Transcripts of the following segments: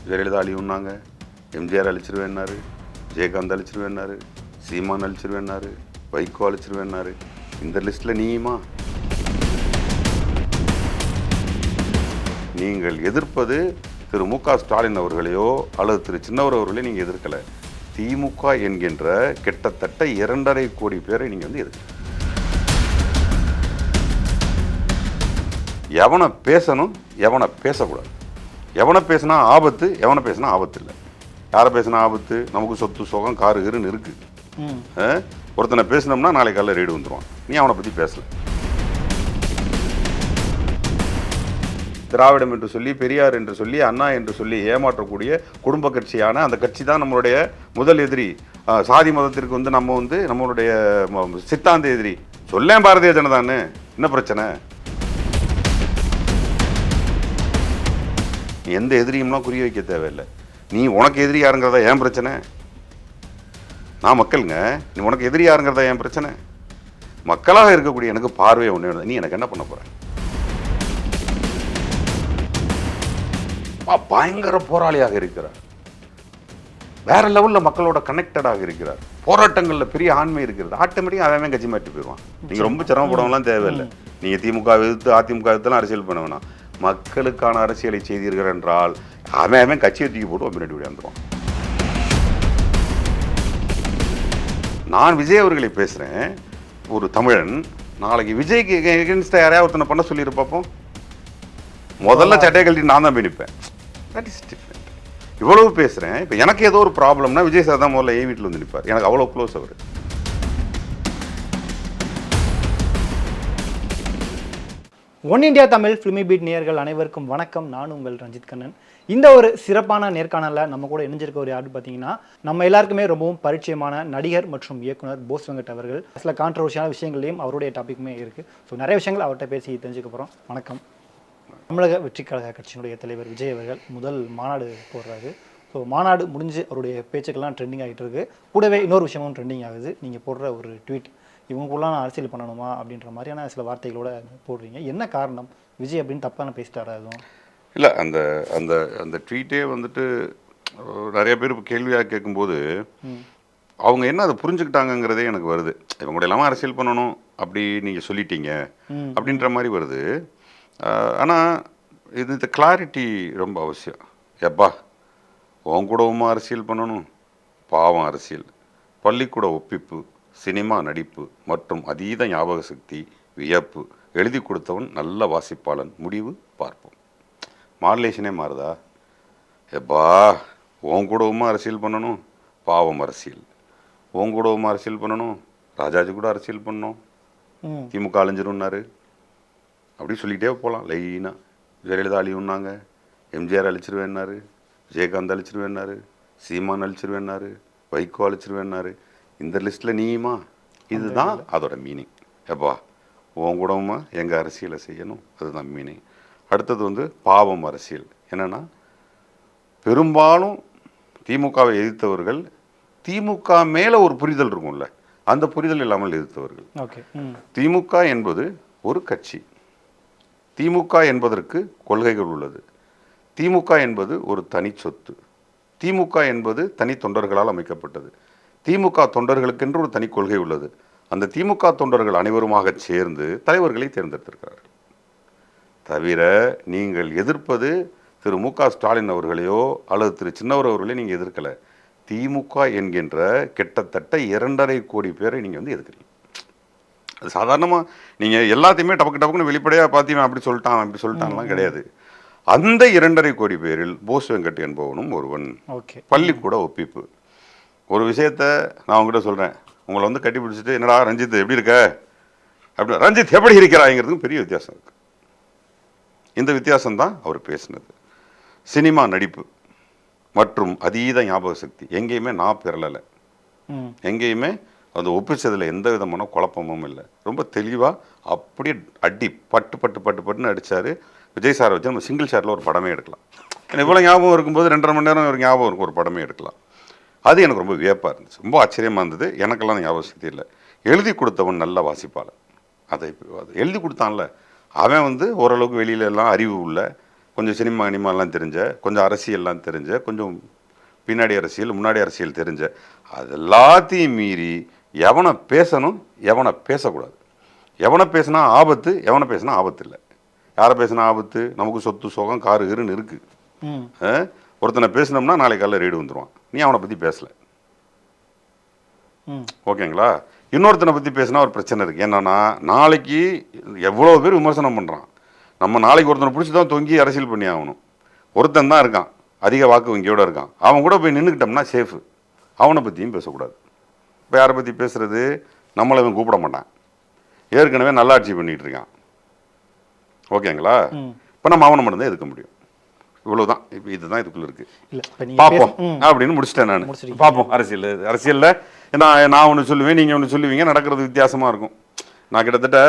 ஜெயலலிதா அழிவுன்னாங்க, எம்ஜிஆர் அழிச்சிருவேன்னாரு, விஜயகாந்த் அழிச்சிருவேன்னாரு, சீமான் அழிச்சிருவேன்னாரு, வைகோ அழிச்சிருவேன்னாரு. இந்த லிஸ்ட்டில் நீயுமா? நீங்கள் எதிர்ப்பது திரு மு.க. ஸ்டாலின் அவர்களையோ அல்லது திரு சின்னவர் அவர்களையோ நீங்கள் எதிர்க்கலை. திமுக என்கின்ற கிட்டத்தட்ட 2.5 கோடி பேரை நீங்கள் வந்து எதிர்க்க. எவனை பேசணும், எவனை பேசக்கூடாது. எவனை பேசினா ஆபத்து, எவனை பேசினா ஆபத்து இல்லை. யாரை பேசினா ஆபத்து? நமக்கு சொத்து சுகம் காரு கருன்னு இருக்கு. ஒருத்தனை பேசினோம்னா நாளைக்கு காலையில் ரேடு வந்துடுவான். நீ அவனை பற்றி பேசல. திராவிடம் என்று சொல்லி, பெரியார் என்று சொல்லி, அண்ணா என்று சொல்லி ஏமாற்றக்கூடிய குடும்ப கட்சியான அந்த கட்சி தான் நம்மளுடைய முதல் எதிரி. சாதி மதத்திற்கு வந்து நம்ம வந்து நம்மளுடைய சித்தாந்த எதிரி. சொல்லேன் பாரதிய ஜனதான்னு. என்ன பிரச்சனை? நீ எந்த எதிரியும்லாம் குறி வைக்க தேவையில்லை. நீ உனக்கு எதிரி யாருங்கிறதா ஏன் பிரச்சனை? நான் மக்களுங்க. நீ உனக்கு எதிரி யாருங்கிறதா ஏன் பிரச்சனை? மக்களாக இருக்கக்கூடிய எனக்கு பார்வையை ஒன்று. நீ எனக்கு என்ன பண்ண போற? பயங்கர போராளியாக இருக்கிறார். வேற லெவலில் மக்களோட கனெக்டடாக இருக்கிறார். போராட்டங்களில் பெரிய ஆண்மை இருக்கிறது. ஆட்டோமேட்டிக்காக அவன் கட்சி மாட்டி போயிடுவான். நீங்கள் ரொம்ப சிரமப்படலாம் தேவையில்லை. நீங்கள் திமுக எதிர்த்து அதிமுக எதிர்த்துலாம் அரசியல் பண்ண வேணாம். மக்களுக்கான அரசியலை செய்தீர்கள் என்றால் அவன் கட்சியை தூக்கி போட்டு பின்னாடி விளையாண்டுருவான். நான் விஜய் அவர்களை பேசுகிறேன், ஒரு தமிழன். நாளைக்கு விஜய்க்கு எகென்ஸ்டாக யாரையா ஒருத்தனை பண்ண சொல்லிடு பார்ப்போம். முதல்ல சட்டையை கழட்டி நான் தான் போய் நிற்பேன். That is different. இவ்வளவு பேசுகிறேன். இப்போ எனக்கு ஏதோ ஒரு ப்ராப்ளம்னா விஜய் சார் தான் முதல்ல வீட்டில் வந்து நிற்பார். எனக்கு அவ்வளோ க்ளோஸ் அவர். One India Tamil Filmibeat நேயர்கள் அனைவருக்கும் வணக்கம். நான் உங்கள் ரஞ்சித் கண்ணன். இந்த ஒரு சிறப்பான நேர்காணலில் நம்ம கூட இணைஞ்சிருக்க ஒரு யாரு பார்த்தீங்கன்னா, நம்ம எல்லாருக்குமே ரொம்பவும் பரிச்சயமான நடிகர் மற்றும் இயக்குனர் போஸ் வெங்கட் அவர்கள். சில கான்ட்ரவர்ஷியான விஷயங்களையும் அவருடைய டாபிக்குமே இருக்குது. ஸோ நிறைய விஷயங்கள் அவர்கிட்ட பேசி தெரிஞ்சுக்க போகிறோம். வணக்கம். தமிழக வெற்றி கழக கட்சியினுடைய தலைவர் விஜய் அவர்கள் முதல் மாநாடு போடுறாரு. ஸோ மாநாடு முடிஞ்சு அவருடைய பேச்சுக்கெல்லாம் ட்ரெண்டிங் ஆகிட்டு இருக்கு. கூடவே இன்னொரு விஷயமும் ட்ரெண்டிங் ஆகுது. நீங்கள் போடுற ஒரு ட்வீட், இவங்களுக்குலாம் நான் அரசியல் பண்ணணுமா அப்படின்ற மாதிரியான சில வார்த்தைகளோட போடுறீங்க. என்ன காரணம்? விஜய் அப்படின்னு தப்பான பேசிட்டாரா எதுவும்? இல்லை, அந்த அந்த அந்த ட்வீட்டே வந்துட்டு நிறைய பேர் கேள்வியாக கேட்கும்போது அவங்க என்ன அதை புரிஞ்சுக்கிட்டாங்கங்கிறதே எனக்கு வருது. இவங்க எல்லாமே அரசியல் பண்ணணும் அப்படி நீங்கள் சொல்லிட்டீங்க அப்படின்ற மாதிரி வருது. ஆனால் இந்த கிளாரிட்டி ரொம்ப அவசியம். எப்பா உன் கூடவுமா அரசியல் பண்ணணும்? பாவம் அரசியல், பள்ளிக்கூட ஒப்பிப்பு, சினிமா நடிப்பு மற்றும் அதீத ஞாபக சக்தி, வியப்பு, எழுதி கொடுத்தவன் நல்ல வாசிப்பாளன், முடிவு பார்ப்போம். மாடுலேஷனே மாறுதா? எப்பா உன் கூடவுமா அரசியல் பண்ணணும்? பாவம் அரசியல். உன் கூடவுமா அரசியல் பண்ணணும்? ராஜாஜி கூட அரசியல் பண்ணணும், திமுக அழிஞ்சிரும்னாரு. அப்படி சொல்லிகிட்டே போகலாம் லைனாக. ஜெயலலிதா அழிவுன்னாங்க, எம்ஜிஆர் அழிச்சிருவேன்னாரு, விஜயகாந்த் அழிச்சிருவேன்னாரு, சீமான் அழிச்சிருவேன்னாரு, வைகோ அழிச்சிருவேன்னாரு. இந்த லிஸ்ட்டில் நீயுமா? இதுதான் அதோட மீனிங். எப்பா உன் கூடவுமா எங்கள் அரசியலை செய்யணும், அதுதான் மீனிங். அடுத்தது வந்து பாவம் அரசியல். என்னென்னா, பெரும்பாலும் திமுகவை எதிர்த்தவர்கள் திமுக மேலே ஒரு புரிதல் இருக்கும்ல, அந்த புரிதல் இல்லாமல் எதிர்த்தவர்கள். திமுக என்பது ஒரு கட்சி. திமுக என்பதற்கு கொள்கைகள் உள்ளது. திமுக என்பது ஒரு தனி சொத்து. திமுக என்பது தனி தொண்டர்களால் அமைக்கப்பட்டது. திமுக தொண்டர்களுக்கென்று ஒரு தனி கொள்கை உள்ளது. அந்த திமுக தொண்டர்கள் அனைவருமாக சேர்ந்து தலைவர்களை தேர்ந்தெடுத்திருக்கிறார்கள். தவிர நீங்கள் எதிர்ப்பது திரு மு.க. ஸ்டாலின் அவர்களையோ அல்லது திரு சின்னவர் அவர்களையோ நீங்கள் எதிர்க்கலை. திமுக என்கின்ற கிட்டத்தட்ட 2.5 கோடி பேரை நீங்கள் வந்து எதிர்க்கிறீங்க. அது சாதாரணமாக நீங்கள் எல்லாத்தையுமே டபக்கு டபக்குன்னு வெளிப்படையாக பார்த்தீங்கன்னா அப்படி சொல்லிட்டான்லாம் கிடையாது. அந்த 2.5 கோடி பேரில் போஸ் வெங்கட் என்பவனும் ஒருவன். பள்ளிக்கூட ஒப்பிப்பு. ஒரு விஷயத்த நான் உங்ககிட்ட சொல்கிறேன், உங்களை வந்து கட்டி பிடிச்சிட்டு என்னடா ரஞ்சித் எப்படி இருக்க அப்படி, ரஞ்சித் எப்படி இருக்கிறாங்கிறதுக்கும் பெரிய வித்தியாசம் இருக்குது. இந்த வித்தியாசம்தான் அவர் பேசினது. சினிமா நடிப்பு மற்றும் அதீத ஞாபக சக்தி எங்கேயுமே நான் பெறலை. எங்கேயுமே அந்த ஒப்பிச்சதில் எந்த விதமான குழப்பமும் இல்லை. ரொம்ப தெளிவாக அப்படியே அடி பட்டு பட்டு பட்டு பட்டுன்னு அடித்தார். விஜய் சாரை வச்சு நம்ம சிங்கிள் ஷாட்டில் ஒரு படமே எடுக்கலாம். ஏன்னா இவ்வளோ ஞாபகம் இருக்கும்போது 2.5 மணி நேரம் ஒரு ஞாபகம் இருக்கும், ஒரு படமே எடுக்கலாம். அது எனக்கு ரொம்ப வியப்பாக இருந்துச்சு, ரொம்ப ஆச்சரியமாக இருந்தது. எனக்கெல்லாம் ஞாபக சக்தி இல்லை. எழுதி கொடுத்தவன் நல்ல வாசிப்பாளன். அதை எழுதி கொடுத்தான்ல அவன் வந்து ஓரளவுக்கு வெளியில எல்லாம் அறிவு உள்ள கொஞ்சம் சினிமா கினிமாலாம் தெரிஞ்ச, கொஞ்சம் அரசியல்லாம் தெரிஞ்ச, கொஞ்சம் பின்னாடி அரசியல் முன்னாடி அரசியல் தெரிஞ்ச, அது எல்லாத்தையும் மீறி எவனை பேசணும் எவனை பேசக்கூடாது, எவனை பேசினா ஆபத்து எவனை பேசினா ஆபத்து இல்லை. யாரை பேசினா ஆபத்து? நமக்கு சொத்து சோகம் காரு கீருன்னு இருக்குது. ஒருத்தனை பேசினோம்னா நாளைக்கு காலையில் ரீடு வந்துடுவான். நீ அவனை பற்றி பேசலை, ஓகேங்களா? இன்னொருத்தனை பற்றி பேசினா ஒரு பிரச்சனை இருக்குது. என்னன்னா நாளைக்கு எவ்வளோ பேர் விமர்சனம் பண்ணுறான். நம்ம நாளைக்கு ஒருத்தனை பிடிச்சி தான் தொங்கி அரசியல் பண்ணி ஆகணும். ஒருத்தன் தான் இருக்கான், அதிக வாக்கு வங்கியோடு இருக்கான், அவன் கூட போய் நின்றுக்கிட்டோம்னா சேஃபு. அவனை பற்றியும் பேசக்கூடாது. இப்போ யாரை பற்றி பேசுகிறது? நம்மளை அவன் கூப்பிட மாட்டான், ஏற்கனவே நல்லாட்சி பண்ணிகிட்டு இருக்கான், ஓகேங்களா? இப்போ நம்ம அவனை மட்டும்தான் எதுக்க முடியும். இவ்வளவுதான். இப்போ இதுதான் இதுக்குள்ள இருக்கு. பார்ப்போம் அப்படின்னு முடிச்சிட்டேன் நான். பார்ப்போம். அரசியலில் நான் ஒன்று சொல்லுவேன், நீங்கள் ஒன்று சொல்லுவீங்க, நடக்கிறது வித்தியாசமாக இருக்கும். நான் கிட்டத்தட்ட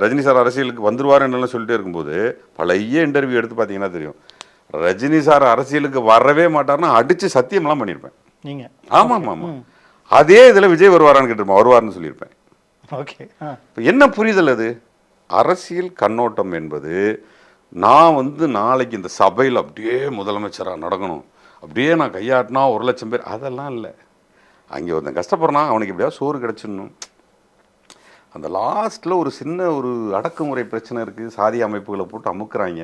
ரஜினி சார் அரசியலுக்கு வந்துருவாருன்னு சொல்லிட்டே இருக்கும்போது பழைய இன்டர்வியூ எடுத்து பார்த்தீங்கன்னா தெரியும், ரஜினி சார் அரசியலுக்கு வரவே மாட்டார்னு அடித்து சத்தியம்லாம் பண்ணியிருப்பேன். நீங்கள் ஆமாம் ஆமாம். அதே இதில் விஜய் வருவாரான்னு கேட்டிருப்பேன், வருவார்னு சொல்லியிருப்பேன். ஓகே. இப்போ என்ன புரிதல் அது? அரசியல் கண்ணோட்டம் என்பது நான் நாளைக்கு இந்த சபையில் அப்படியே முதலமைச்சராக நடக்கணும், அப்படியே நான் கையாட்டினா 1,00,000 பேர், அதெல்லாம் இல்லை. அங்கே ஒருத்தன் கஷ்டப்படுறான், அவனுக்கு எப்படியாவது சோறு கிடச்சிடணும். அந்த லாஸ்ட்டில் ஒரு சின்ன ஒரு அடக்குமுறை பிரச்சனை இருக்குது, சாதி அமைப்புகளை போட்டு அமுக்குறாங்க,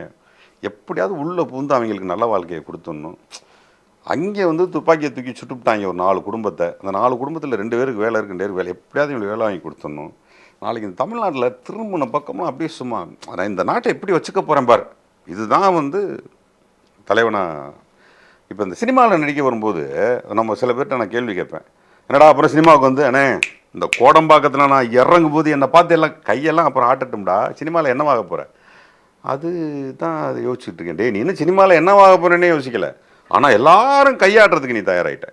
எப்படியாவது உள்ளே பூந்து அவங்களுக்கு நல்ல வாழ்க்கையை கொடுத்துடணும். அங்கே துப்பாக்கியை தூக்கி சுட்டுவிட்டாங்க ஒரு 4 குடும்பத்தை. அந்த 4 குடும்பத்தில் 2 பேருக்கு வேலை இருக்குன்னு வேலை, எப்படியாவது இவங்களுக்கு வேலை வாங்கி கொடுத்துடணும். நாளைக்கு இந்த தமிழ்நாட்டில் திரும்பின பக்கமாக அப்படியே சும்மா நான் இந்த நாட்டை எப்படி வச்சுக்க போகிறேன் பார். இதுதான் தலைவனாக. இப்போ இந்த சினிமாவில் நடிக்க வரும்போது நம்ம சில பேர்கிட்ட நான் கேள்வி கேட்பேன், என்னடா அப்புறம் சினிமாவுக்கு அண்ணே இந்த கோடம்பாக்கத்தில் நான் இறங்கும் போது என்னை பார்த்து எல்லாம் கையெல்லாம் அப்புறம் ஆட்டட்டும்டா, சினிமாவில் என்னவாக போகிறேன்? அது தான் அதை யோசிச்சுட்டு இருக்கேன். டே நீ இன்னும் சினிமாவில் என்னவாக போகிறேன்னே யோசிக்கலை, ஆனால் எல்லாரும் கையாட்டுறதுக்கு நீ தயாராகிட்ட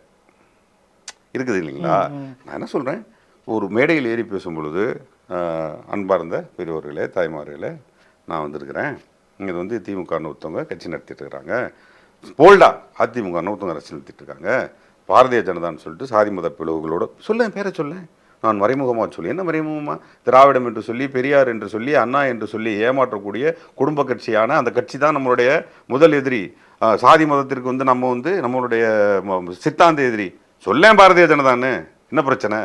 இருக்குது இல்லைங்களா? நான் என்ன சொல்கிறேன், ஒரு மேடையில் ஏறி பேசும் பொழுது அன்பார்ந்த பெரியவர்களே தாய்மார்களே நான் வந்திருக்கிறேன், இங்கே திமுகன்னு ஒருத்தவங்க கட்சி நடத்திட்டு இருக்கிறாங்க, போல்டா அதிமுகன்னு ஒருத்தவங்க அரசியல் நடத்திட்டு இருக்காங்க, பாரதிய ஜனதான்னு சொல்லிட்டு சாதி மத பிளவுகளோட சொல்ல பேரை சொல்ல நான் மறைமுகமாக சொல்லி, என்ன மறைமுகமாக திராவிடம் என்று சொல்லி பெரியார் என்று சொல்லி அண்ணா என்று சொல்லி ஏமாற்றக்கூடிய குடும்ப கட்சியான அந்த கட்சி தான் நம்மளுடைய முதல் எதிரி. சாதி மதத்திற்கு நம்ம நம்மளுடைய சித்தாந்த எதிரி. சொல்லேன் பாரதிய ஜனதான்னு, என்ன பிரச்சனை?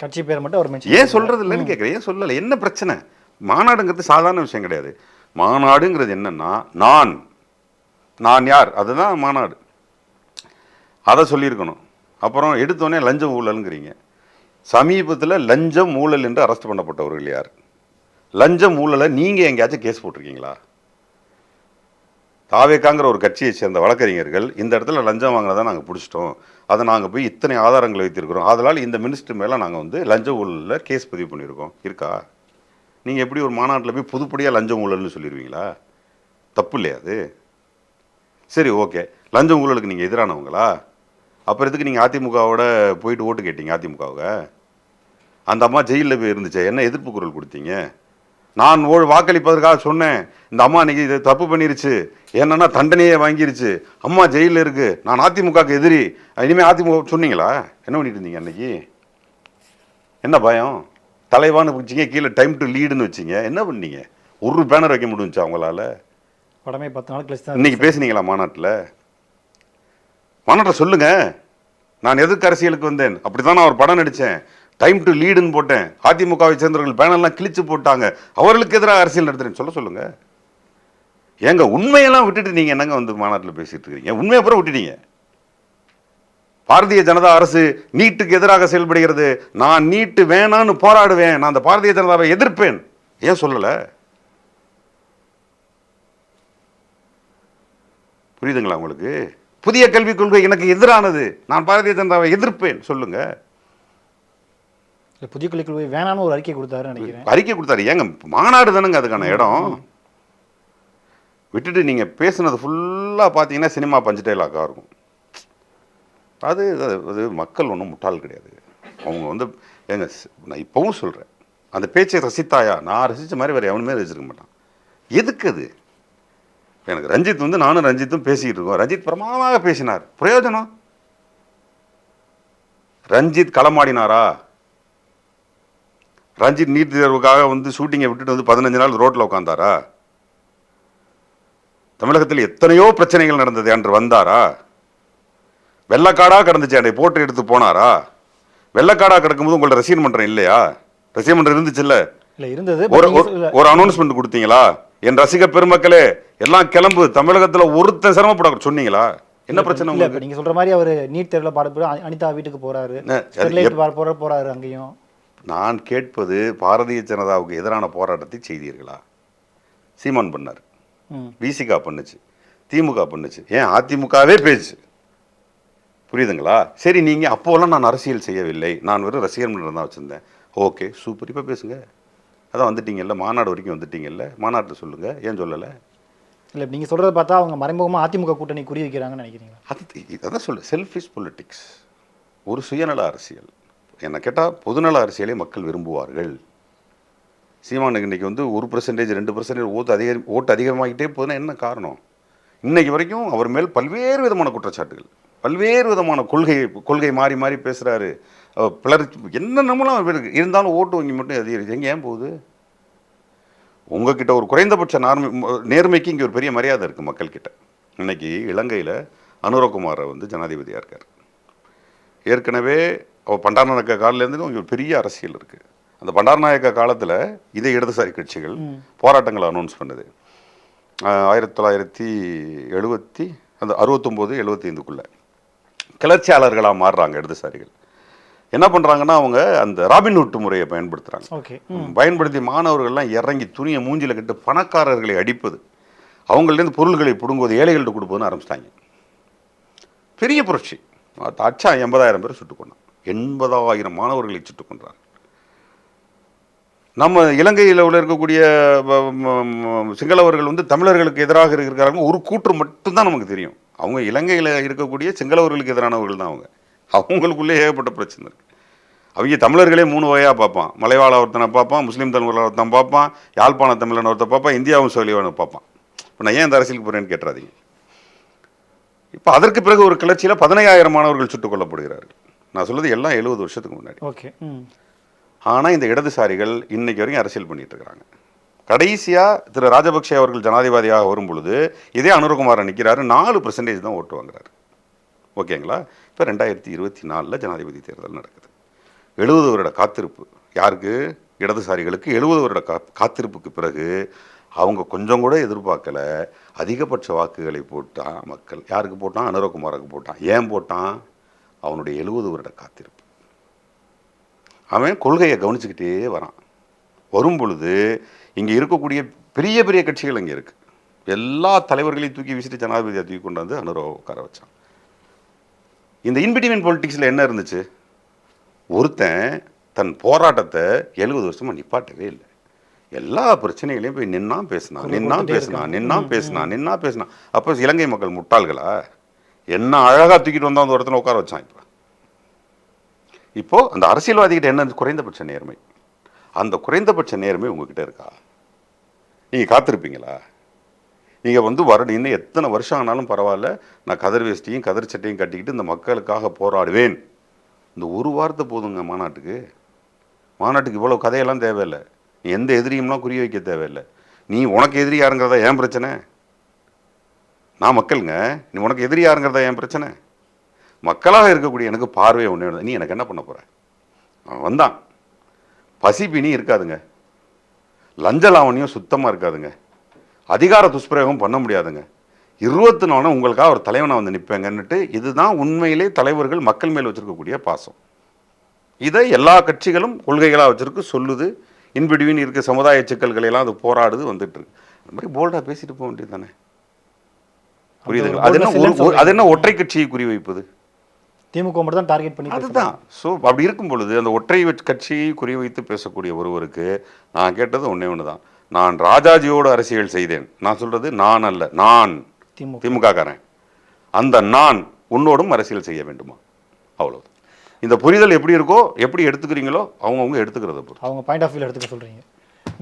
கட்சி பேர் மட்டும் அவர் ஏன் சொல்றது இல்லைன்னு கேட்குறேன். ஏன் சொல்லலை? என்ன பிரச்சனை? மாநாடுங்கிறது சாதாரண விஷயம் கிடையாது. மாநாடுங்கிறது என்னன்னா நான் யார், அதுதான் மாநாடு. அதை சொல்லியிருக்கணும். அப்புறம் எடுத்தோடனே லஞ்சம் ஊழலுங்கிறீங்க. சமீபத்தில் லஞ்சம் ஊழல் என்று அரெஸ்ட் பண்ணப்பட்டவர்கள் யார்? லஞ்சம் ஊழலை நீங்கள் எங்கேயாச்சும் கேஸ் போட்டிருக்கீங்களா? தாவேக்காங்கிற ஒரு கட்சியை சேர்ந்த வழக்கறிஞர்கள் இந்த இடத்துல லஞ்சம் வாங்கினதான் நாங்கள் பிடிச்சிட்டோம், அதை நாங்கள் போய் இத்தனை ஆதாரங்களை வைத்திருக்கிறோம், அதனால் இந்த மினிஸ்டர் மேலே நாங்கள் லஞ்ச ஊழலில் கேஸ் பதிவு பண்ணியிருக்கோம், இருக்கா? நீங்கள் எப்படி ஒரு மாநாட்டில் போய் பொதுப்படியாக லஞ்சம் ஊழல்னு சொல்லிடுவீங்களா? தப்பு இல்லையா அது? சரி, ஓகே, லஞ்சம் ஊழலுக்கு நீங்கள் எதிரானவங்களா? அப்புறம் எதுக்கு நீங்கள் அதிமுகவோட போயிட்டு ஓட்டு கேட்டீங்க? அதிமுகவை அந்த அம்மா ஜெயிலில் போய் இருந்துச்சு, என்ன எதிர்ப்பு குரல் கொடுத்தீங்க? நான் வாக்களிப்பதற்காக சொன்னேன், இந்த அம்மா இன்னைக்கு இது தப்பு பண்ணிருச்சு, என்னன்னா தண்டனையே வாங்கிருச்சு, அம்மா ஜெயிலில் இருக்கு, நான் அதிமுகவுக்கு எதிரி, இனிமேல் அதிமுக சொன்னீங்களா? என்ன பண்ணிட்டு இருந்தீங்க அன்னைக்கு? என்ன பயம்? தலைவான்னு வச்சிங்க, கீழே டைம் டு லீடுன்னு வச்சிங்க, என்ன பண்ணீங்க? ஒரு பேனர் வைக்க முடிஞ்சுச்சு அவங்களால? படமே 10 நாள் கழிச்சு இன்னைக்கு பேசுனீங்களா மாநாட்டில்? மாநாட்டில் சொல்லுங்க, நான் எதுக்கு அரசியலுக்கு வந்தேன், அப்படிதான் நான் ஒரு படம் நடித்தேன், டைம் டு லீடுன்னு போட்டேன், அதிமுகவை சேர்ந்தவர்கள் பேனர்லாம் கிழிச்சு போட்டாங்க, அவர்களுக்கு எதிராக அரசியல் நடத்துறேன்னு சொல்லுங்க. ஏங்க உண்மையெல்லாம் விட்டுட்டு நீங்கள் என்னங்க மாநாட்டில் பேசிட்டு இருக்கீங்க? உண்மையை அப்புறம் விட்டுட்டீங்க. பாரதிய ஜனதா அரசு நீட்டுக்கு எதிராக செயல்படுகிறது, நான் நீட்டு வேணான்னு போராடுவேன், நான் அந்த பாரதிய ஜனதாவை எதிர்ப்பேன், ஏன் சொல்லலை? புரியுதுங்களா உங்களுக்கு? புதிய கல்விக் கொள்கை எனக்கு எதிரானது, நான் பாரதிய ஜனதாவை எதிர்ப்பேன், சொல்லுங்க. புதிய கல்விக் கொள்கை வேணான்னு ஒரு அறிக்கை கொடுத்தாரு நினைக்கிறேன். அறிக்கை கொடுத்தாரு. ஏங்க மாநாடு தானுங்க அதுக்கான இடம். விட்டுட்டு நீங்கள் பேசுனது ஃபுல்லாக பார்த்தீங்கன்னா சினிமா பஞ்சு டைலாக்காக இருக்கும். அது அது மக்கள் ஒன்றும் முட்டாள் கிடையாது. அவங்க ஏங்க நான் இப்போவும் சொல்கிறேன், அந்த பேச்சை ரசித்தாயா? நான் ரசித்த மாதிரி வேறு எவனுமே ரசிச்சிருக்க மாட்டான். எதுக்கு அது? எனக்கு ரஞ்சித் நானும் ரஞ்சித்தும் பேசிக்கிட்டு இருக்கோம், ரஞ்சித் பிரமாதமாக பேசினார், பிரயோஜனம்? ரஞ்சித் களமாடினாரா? ரஞ்சித் நீட் தேர்வுக்காக ஷூட்டிங்கை விட்டுட்டு 15 நாள் ரோட்டில் உட்காந்தாரா? தமிழகத்தில் எத்தனையோ பிரச்சனைகள் நடந்தது அன்று வந்தாரா? வெள்ளக்காடா கடந்துச்சு, அன்றை போட்டு எடுத்து போனாரா? வெள்ளக்காடா கிடக்கும்போது உங்களோட ரசிகர் மன்றம் இல்லையா? ரசிகர் மன்றம் இருந்துச்சுல்ல? இல்ல இருந்தது. ஒரு அனௌன்ஸ்மெண்ட் கொடுத்தீங்களா? என் ரசிக பெருமக்களே எல்லாம் கிளம்பு, தமிழகத்துல ஒருத்தன் சிரமப்பட சொன்னீங்களா? என்ன பிரச்சனை இல்ல உங்களுக்கு? இப்ப நீங்க சொல்ற மாதிரி அவர் நீட் தேர்வுல பாட அனிதா வீட்டுக்கு போறாரு, ஸ்டெர்லைட் போறாரு அங்கேயும். நான் கேட்பது, பாரதிய ஜனதாவுக்கு எதிரான போராட்டத்தை செய்தீர்களா? சீமான் பண்ணார், விசிகா பண்ணுச்சு, திமுக பண்ணுச்சு, ஏன் அதிமுகவே பேச்சு. புரியுதுங்களா? சரி, நீங்க அப்போலாம் நான் அரசியல் செய்யவில்லை, நான் வெறும் ரசிகர் மன்றம் தான் வச்சிருந்தேன். ஓகே சூப்பர், இப்போ பேசுங்க. அதான் வந்துட்டீங்கல்ல, மாநாடு வரைக்கும் வந்துட்டீங்கல்ல, மாநாட்டில் சொல்லுங்க, ஏன் சொல்லலை? இல்லை நீங்கள் சொல்கிறத பார்த்தா அவங்க மறைமுகமாக அதிமுக கூட்டணி குறி வைக்கிறாங்கன்னு நினைக்கிறீங்களா? அதான் சொல்லு, செல்ஃபிஷ் பொலிட்டிக்ஸ், ஒரு சுயநல அரசியல். என்ன கேட்டால் பொதுநல அரசியலை மக்கள் விரும்புவார்கள். சீமானுக்கு இன்றைக்கி வந்து 1% 2% ஓட்டு அதிகமாகிட்டே போகுதுன்னா என்ன காரணம்? இன்னைக்கு வரைக்கும் அவர் மேல் பல்வேறு விதமான குற்றச்சாட்டுகள், பல்வேறு விதமான கொள்கை மாறி மாறி பேசுகிறாரு, பிளர் என்னென்னமோலாம் இருந்தாலும் ஓட்டு வங்கி மட்டும் அதிகரிச்சு எங்கே ஏன் போகுது? உங்ககிட்ட ஒரு குறைந்தபட்ச நேர்மைக்கு இங்கே ஒரு பெரிய மரியாதை இருக்குது மக்கள்கிட்ட. இன்னைக்கு இலங்கையில் அனுரகுமாரை வந்து ஜனாதிபதியாக இருக்கார். ஏற்கனவே அவர் பண்டாரநாயக்க காலிலேருந்து இங்கே ஒரு பெரிய அரசியல் இருக்குது. அந்த பண்டாரநாயக்க காலத்தில் இதே இடதுசாரி கட்சிகள் போராட்டங்களை அனௌன்ஸ் பண்ணுது. 1970 அந்த 69-75க்குள்ளே கிளர்ச்சியாளர்களாக மாறுறாங்க இடதுசாரிகள். என்ன பண்ணுறாங்கன்னா அவங்க அந்த ராபின்ஹுட் முறையை பயன்படுத்துகிறாங்க. பயன்படுத்தி மாணவர்கள்லாம் இறங்கி துணியை மூஞ்சில் கட்டு பணக்காரர்களை அடிப்பது, அவங்கள்டேருந்து பொருள்களை பிடுங்குவது, ஏழைகள்கிட்ட கொடுப்பதுன்னு ஆரம்பிச்சிட்டாங்க. பெரிய புரட்சி. அச்சா 80,000 பேர் சுட்டுக் கொண்டான், 80,000 மாணவர்களை சுட்டுக் கொண்டார். நம்ம இலங்கையில் உள்ள இருக்கக்கூடிய சிங்களவர்கள் வந்து தமிழர்களுக்கு எதிராக இருக்கிறாங்க ஒரு கூற்று மட்டும்தான் நமக்கு தெரியும். அவங்க இலங்கையில் இருக்கக்கூடிய சிங்களவர்களுக்கு எதிரானவர்கள் தான் அவங்க. அவங்களுக்குள்ளே ஏகப்பட்ட பிரச்சனை இருக்குது. அவங்க தமிழர்களே 3 வகையாக பார்ப்பான். மலைவாழ ஒருத்தனை பார்ப்பான், முஸ்லீம் தமிழர் ஒருத்தன் பார்ப்பான், யாழ்ப்பாண தமிழன் ஒருத்தன் பார்ப்பான், இந்தியாவும் சொல்லிவனை பார்ப்பான். இப்போ நான் ஏன் இந்த அரசியலுக்கு போகிறேன்னு கேட்டுறாதீங்க. இப்போ அதற்கு பிறகு ஒரு கிளர்ச்சியில் 15,000 மாணவர்கள் சுட்டுக் கொல்லப்படுகிறார்கள். நான் சொல்றது எல்லாம் 70 வருஷத்துக்கு முன்னாடி. ஓகே. ஆனால் இந்த இடதுசாரிகள் இன்னைக்கு வரைக்கும் அரசியல் பண்ணிட்டு இருக்கிறாங்க. கடைசியாக திரு ராஜபக்சே அவர்கள் ஜனாதிபதியாக வரும் பொழுது இதே அனுரகுமாரை நிற்கிறாரு, 4% தான் ஓட்டு வாங்குறாரு. ஓகேங்களா? இப்போ 2024 ஜனாதிபதி தேர்தல் நடக்குது. 70 வருட காத்திருப்பு யாருக்கு? இடதுசாரிகளுக்கு. 70 வருட காத்திருப்புக்கு பிறகு அவங்க கொஞ்சம் கூட எதிர்பார்க்கல. அதிகபட்ச வாக்குகளை போட்டான் மக்கள். யாருக்கு போட்டான்? அனுரகுமாருக்கு போட்டான். ஏன் போட்டான்? அவனுடைய 70 வருட காத்திருப்பு. அவன் கொள்கையை கவனிச்சுக்கிட்டே வரான். வரும் பொழுது இங்கே இருக்கக்கூடிய பெரிய பெரிய கட்சிகள் இங்கே இருக்கு. எல்லா தலைவர்களையும் தூக்கி வீசிட்டு ஜனாதிபதியை தூக்கி கொண்டாந்து அனுரவை உட்கார வச்சான். இந்த இன்பிட்வீன் பொலிட்டிக்ஸில் என்ன இருந்துச்சு? ஒருத்தன் தன் போராட்டத்தை 70 வருஷமாக நிப்பாட்டவே இல்லை. எல்லா பிரச்சனைகளையும் போய் நின்னா பேசினான். அப்போ இலங்கை மக்கள் முட்டாள்களா? என்ன அழகாக தூக்கிட்டு வந்தால் அந்த ஒருத்தனை உட்கார வச்சான். இப்போ அந்த அரசியல்வாதிகிட்ட என்ன குறைந்தபட்ச நேர்மை? அந்த குறைந்தபட்ச நேர்மை உங்ககிட்ட இருக்கா? நீங்கள் காத்திருப்பீங்களா? நீங்கள் வந்து இன்னும் எத்தனை வருஷம் ஆனாலும் பரவாயில்ல, நான் கதர் வேஷ்டியும் கதர் சட்டையும் கட்டிக்கிட்டு இந்த மக்களுக்காக போராடுவேன். இந்த ஒரு வார்த்தை போதுங்க மாநாட்டுக்கு இவ்வளோ கதையெல்லாம் தேவையில்லை. நீ எந்த எதிரியும்லாம் குறி வைக்க தேவையில்லை. நீ உனக்கு எதிரி யாருங்கிறதா ஏன் பிரச்சனை? நான் மக்களுங்க, நீ உனக்கு எதிரி யாருங்கிறதா ஏன் பிரச்சனை? மக்களாக இருக்கக்கூடிய எனக்கு பார்வை ஒன்று. நீ எனக்கு என்ன பண்ண போகிற? அவன் வந்தான், பசிப்பினி இருக்காதுங்க, லஞ்ச லாவணியும் சுத்தமாக இருக்காதுங்க, அதிகார துஷ்பிரயோகம் பண்ண முடியாதுங்க, 24 உங்களுக்காக ஒரு தலைவனை வந்து நிற்பேங்கன்னுட்டு. இதுதான் உண்மையிலே தலைவர்கள் மக்கள் மேல் வச்சுருக்கக்கூடிய பாசம். இதை எல்லா கட்சிகளும் கொள்கைகளாக வச்சுருக்கு, சொல்லுது. இன்பிட்வீன் இருக்க சமுதாய சிக்கல்களெல்லாம் அது போராடுது, வந்துட்டு இருக்கு. அந்த மாதிரி போல்டாக பேசிட்டு போக வேண்டியது தானே. புரியுதுங்களா? அது என்ன ஒற்றை கட்சியை குறிவைப்பது? திமுக மட்டும் தான் டார்கெட் பண்ணி அதுதான். ஸோ அப்படி இருக்கும் பொழுது அந்த ஒற்றை கட்சியை குறிவைத்து பேசக்கூடிய ஒருவருக்கு நான் கேட்டது ஒன்று தான். நான் ராஜாஜியோடு அரசியல் செய்தேன். நான் சொல்றது நான் அல்ல, நான் திமுககாரன். அந்த நான் உன்னோடும் அரசியல் செய்ய வேண்டுமா? அவ்வளவு. இந்த புரிதல் எப்படி இருக்கோ, எப்படி எடுத்துக்கிறீங்களோ அவங்கவுங்க எடுத்துக்கிறத பொறுத்து, அவங்க பாயிண்ட் ஆஃப் வியூல எடுத்துக்க சொல்றீங்க.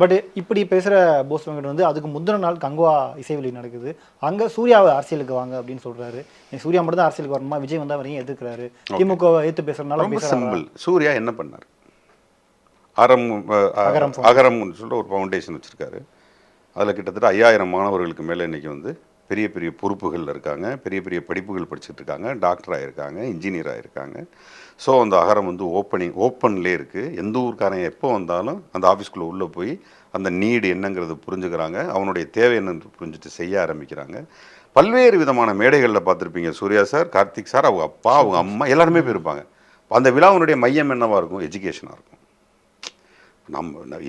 பட் இப்படி பேசுகிற போஸ் வெங்கட் வந்து அதுக்கு முந்தின நாள் கங்குவா இசைவெளி நடக்குது, அங்கே சூர்யாவை அரசியலுக்கு வாங்க அப்படின்னு சொல்கிறாரு. சூர்யா மட்டும் தான் அரசியலுக்கு வரணுமா, விஜய் வந்தால் வரையும் எதிர்க்கிறாரு, திமுகவை ஏற்று பேசுறதுனால சிம்பிள். சூர்யா என்ன பண்ணார்? அகரம்னு சொல்லிட்டு ஒரு ஃபவுண்டேஷன் வச்சுருக்காரு. அதில் கிட்டத்தட்ட 5000 மாணவர்களுக்கு மேலே இன்றைக்கி வந்து பெரிய பெரிய பொறுப்புகளில் இருக்காங்க, பெரிய பெரிய படிப்புகள் படிச்சுட்டு இருக்காங்க, டாக்டராக இருக்காங்க, இன்ஜினியராக இருக்காங்க. ஸோ அந்த அகரம் வந்து ஓப்பன்லேயே இருக்குது. எந்த ஊருக்காரன் எப்போ வந்தாலும் அந்த ஆஃபீஸ்க்குள்ளே உள்ளே போய் அந்த நீடு என்னங்கிறது புரிஞ்சுக்கிறாங்க, அவனுடைய தேவை என்னன்னு புரிஞ்சுட்டு செய்ய ஆரம்பிக்கிறாங்க. பல்வேறு விதமான மேடைகளில் பார்த்துருப்பீங்க. சூர்யா சார், கார்த்திக் சார், அவங்க அப்பா, அவங்க அம்மா எல்லாருமே போயிருப்பாங்க. அந்த விழாவினுடைய மையம் என்னவாக இருக்கும்? எஜுகேஷனாக இருக்கும்.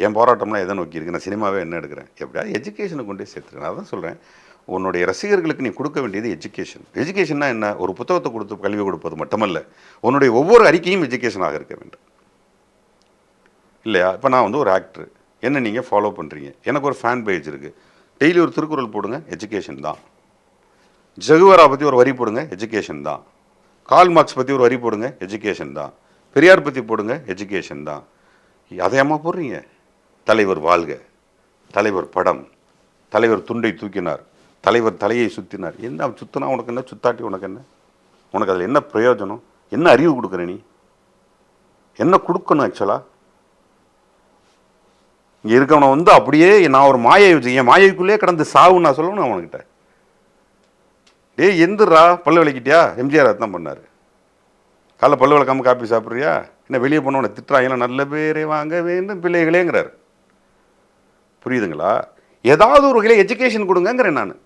என் போராட்டம்லாம் எதை நோக்கி இருக்கு? நான் சினிமாவே என்ன எடுக்கிறேன்? எப்படியாவது எஜுகேஷனை கொண்டே சேர்த்துருக்கேன். நான் தான் சொல்கிறேன், உன்னுடைய ரசிகர்களுக்கு நீ கொடுக்க வேண்டியது எஜுகேஷன். எஜுகேஷன்னா என்ன? ஒரு புத்தகத்தை கொடுத்து கல்வி கொடுப்பது மட்டுமல்ல, உன்னுடைய ஒவ்வொரு அறிக்கையும் எஜுகேஷனாக இருக்க வேண்டும் இல்லையா? இப்போ நான் வந்து ஒரு ஆக்டர், என்ன நீங்கள் ஃபாலோ பண்ணுறீங்க, எனக்கு ஒரு ஃபேன் பேஜ் இருக்குது, டெய்லி ஒரு திருக்குறள் போடுங்க, எஜுகேஷன் தான். ஜெகுவரா பற்றி ஒரு வரி போடுங்க, எஜுகேஷன் தான். கால் மார்க்ஸ் பற்றி ஒரு வரி போடுங்க, எஜுகேஷன் தான். பெரியார் பற்றி போடுங்க, எஜுகேஷன் தான். அதையம்மா போடுறீங்க? தலைவர் வாழ்க, தலைவர் படம், தலைவர் துண்டை தூக்கினார், தலைவர் தலையை சுற்றினார். என்ன சுத்தினா உனக்கு என்ன, சுத்தாட்டி உனக்கு என்ன? உனக்கு அதில் என்ன பிரயோஜனம்? என்ன அறிவு கொடுக்குற? நீ என்ன கொடுக்கணும் ஆக்சுவலாக? இங்கே இருக்கவனை வந்து அப்படியே நான் ஒரு மாயை வச்சு என் மாயைக்குள்ளேயே கடந்து சாவுன்னு நான் சொல்லணும் அவன்கிட்ட. டேய் எந்திரா, பல்லு விளக்கிட்டியா? எம்ஜிஆர் அதான் பண்ணார். காலைல பல்லு விளக்காமல் காப்பி சாப்பிட்றியா? என்ன வெளியே போனவனை திட்டுறாங்க, நல்ல பேரே வாங்க வேண்டும் பிள்ளைகளேங்கிறார். புரியுதுங்களா? ஏதாவது ஒரு வகையில் எஜுகேஷன் கொடுங்கிறேன் நான்.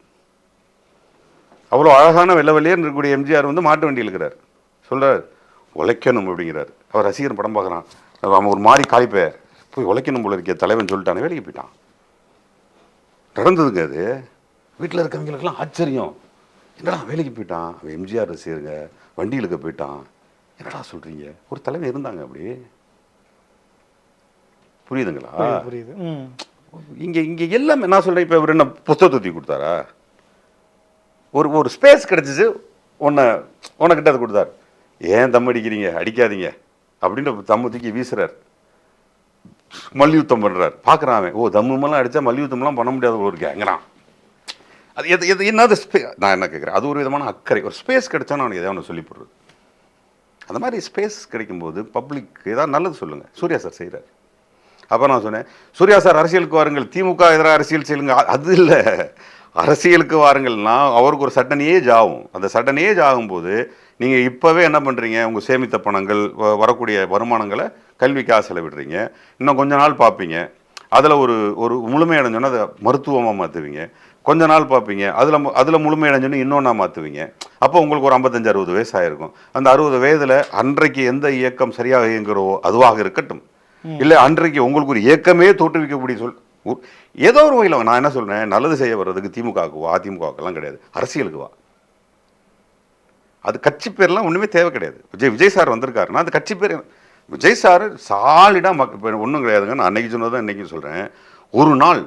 அவ்வளோ அழகான வெள்ளை வெளியேன்னு இருக்கக்கூடிய எம்ஜிஆர் வந்து மாட்டு வண்டியில் இருக்கிறார், சொல்கிறார் உழைக்கணும் அப்படிங்கிறார். அவர் ரசிகர் படம் பார்க்குறான், அவன் ஒரு மாதிரி காய்ப்பை போய் உழைக்கணும் போல இருக்க தலைவன் சொல்லிட்டானே, வேலைக்கு போயிட்டான். நடந்ததுங்க அது. வீட்டில் இருக்கவங்களுக்கெல்லாம் ஆச்சரியம், என்னடா வேலைக்கு போயிட்டான், அவன் எம்ஜிஆர் ரசிகருங்க, வண்டியிலுக்க போயிட்டான், என்னடா சொல்கிறீங்க? ஒரு தலைவன் இருந்தாங்க அப்படி. புரியுதுங்களா? புரியுது. இங்கே இங்கே எல்லாமே நான் சொல்கிறேன். இப்போ இவர் என்ன புத்தகத்தை தூக்கி கொடுத்தாரா? ஒரு ஸ்பேஸ் கிடச்சிச்சு, உனக்கிட்ட அதை கொடுத்தார். ஏன் தம் அடிக்கிறீங்க, அடிக்காதீங்க அப்படின்ற தம்ம தூக்கி வீசுறார். மல்யுத்தம் பண்ணுறார். பார்க்குறான், ஓ தம்மெல்லாம் அடித்தா மல்யுத்தம்லாம் பண்ண முடியாத ஒரு கேங்கிறான். அது எது என்னது நான் என்ன கேட்குறேன், அது ஒரு விதமான அக்கறை. ஒரு ஸ்பேஸ் கிடைச்சா நான் எதாவது ஒன்று சொல்லி போடுறது. அந்த மாதிரி ஸ்பேஸ் கிடைக்கும்போது பப்ளிக் ஏதாவது நல்லது சொல்லுங்கள். சூர்யா சார் செய்கிறார். அப்போ நான் சொன்னேன், சூர்யா சார் அரசியலுக்கு வாருங்கள், திமுக எதிராக அரசியல் செய்யுங்க. அது இல்லை, அரசியலுக்கு வாருங்கள்னா அவருக்கு ஒரு சடன் ஏஜ் ஆகும். அந்த சடன் ஏஜ் ஆகும்போது நீங்கள் இப்போவே என்ன பண்ணுறீங்க, உங்கள் சேமித்த பணங்கள், வரக்கூடிய வருமானங்களை கல்விக்காக செலவிடுறீங்க. இன்னும் கொஞ்ச நாள் பார்ப்பீங்க, அதில் ஒரு முழுமையடைஞ்சோன்னா அதை மருத்துவமாக மாற்றுவீங்க. கொஞ்ச நாள் பார்ப்பீங்க, அதில் முழுமையடைஞ்சோன்னு இன்னொன்னா மாற்றுவீங்க. அப்போ உங்களுக்கு ஒரு 55-60 வயசு ஆகிருக்கும். அந்த 60 வயதில் அன்றைக்கு எந்த இயக்கம் சரியாக இயங்குகிறோ அதுவாக இருக்கட்டும், இல்லை அன்றைக்கு உங்களுக்கு ஒரு இயக்கமே தோற்றுவிக்கக்கூடிய ஏதோ ஒரு வகையில் நான் என்ன சொல்கிறேன், நல்லது செய்ய வர்றதுக்கு திமுகவுக்கு வா, அதிமுகவுக்கெல்லாம் கிடையாது, அரசியலுக்கு வா. அது கட்சி பேர்லாம் ஒன்றுமே தேவை கிடையாது. விஜய் சார் வந்திருக்காருன்னா அது கட்சி பேர். விஜய் சார் சாலிடாக ஒன்றும் கிடையாதுங்க. நான் அன்றைக்கி சொன்னதான் இன்றைக்கும் சொல்கிறேன். ஒரு நாள்